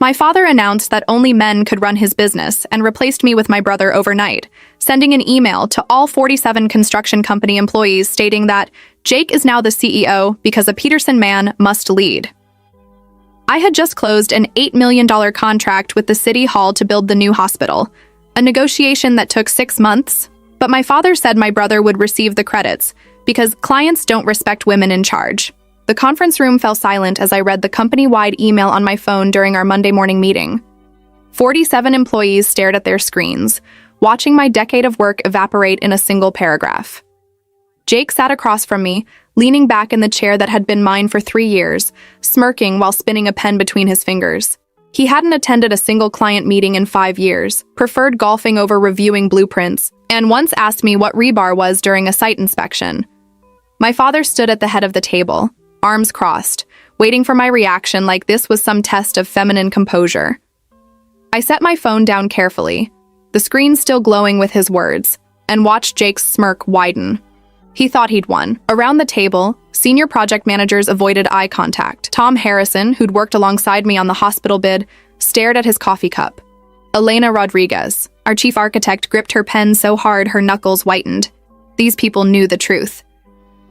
My father announced that only men could run his business and replaced me with my brother overnight, sending an email to all 47 construction company employees stating that Jake is now the CEO because a Peterson man must lead. I had just closed an $8 million contract with the City Hall to build the new hospital, a negotiation that took 6 months, but my father said my brother would receive the credits because clients don't respect women in charge. The conference room fell silent as I read the company-wide email on my phone during our Monday morning meeting. 47 employees stared at their screens, watching my decade of work evaporate in a single paragraph. Jake sat across from me, leaning back in the chair that had been mine for 3 years, smirking while spinning a pen between his fingers. He hadn't attended a single client meeting in 5 years, preferred golfing over reviewing blueprints, and once asked me what rebar was during a site inspection. My father stood at the head of the table, arms crossed, waiting for my reaction like this was some test of feminine composure. I set my phone down carefully, the screen still glowing with his words, and watched Jake's smirk widen. He thought he'd won. Around the table, senior project managers avoided eye contact. Tom Harrison, who'd worked alongside me on the hospital bid, stared at his coffee cup. Elena Rodriguez, our chief architect, gripped her pen so hard her knuckles whitened. These people knew the truth.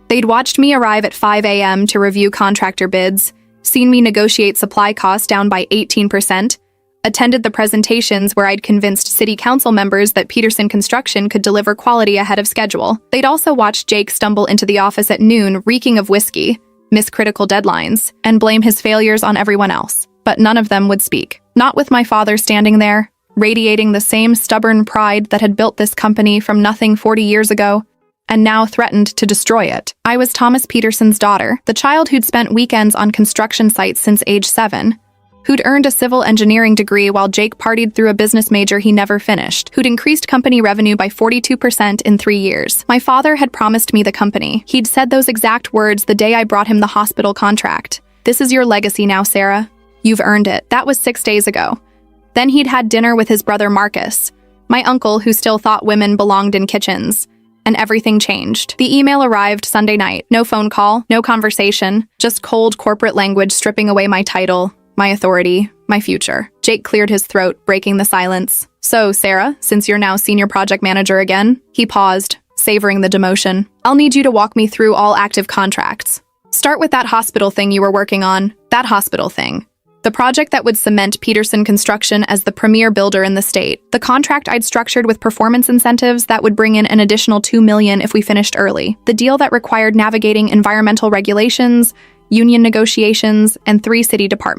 They'd watched me arrive at 5 a.m. to review contractor bids, seen me negotiate supply costs down by 18%, attended the presentations where I'd convinced city council members that Peterson Construction could deliver quality ahead of schedule. They'd also watched Jake stumble into the office at noon, reeking of whiskey, miss critical deadlines, and blame his failures on everyone else. But none of them would speak. Not with my father standing there, radiating the same stubborn pride that had built this company from nothing 40 years ago, and now threatened to destroy it. I was Thomas Peterson's daughter, the child who'd spent weekends on construction sites since age 7, who'd earned a civil engineering degree while Jake partied through a business major he never finished, who'd increased company revenue by 42% in 3 years. My father had promised me the company. He'd said those exact words the day I brought him the hospital contract. "This is your legacy now, Sarah. You've earned it." That was 6 days ago. Then he'd had dinner with his brother Marcus, my uncle who still thought women belonged in kitchens. And everything changed. The email arrived Sunday night. No phone call, no conversation, just cold corporate language stripping away my title, my authority, my future. Jake cleared his throat, breaking the silence. "So, Sarah, since you're now senior project manager again," he paused, savoring the demotion, "I'll need you to walk me through all active contracts. Start with that hospital thing you were working on, that hospital thing. The project that would cement Peterson Construction as the premier builder in the state. The contract I'd structured with performance incentives that would bring in an additional $2 million if we finished early. The deal that required navigating environmental regulations, union negotiations, and 3 city departments.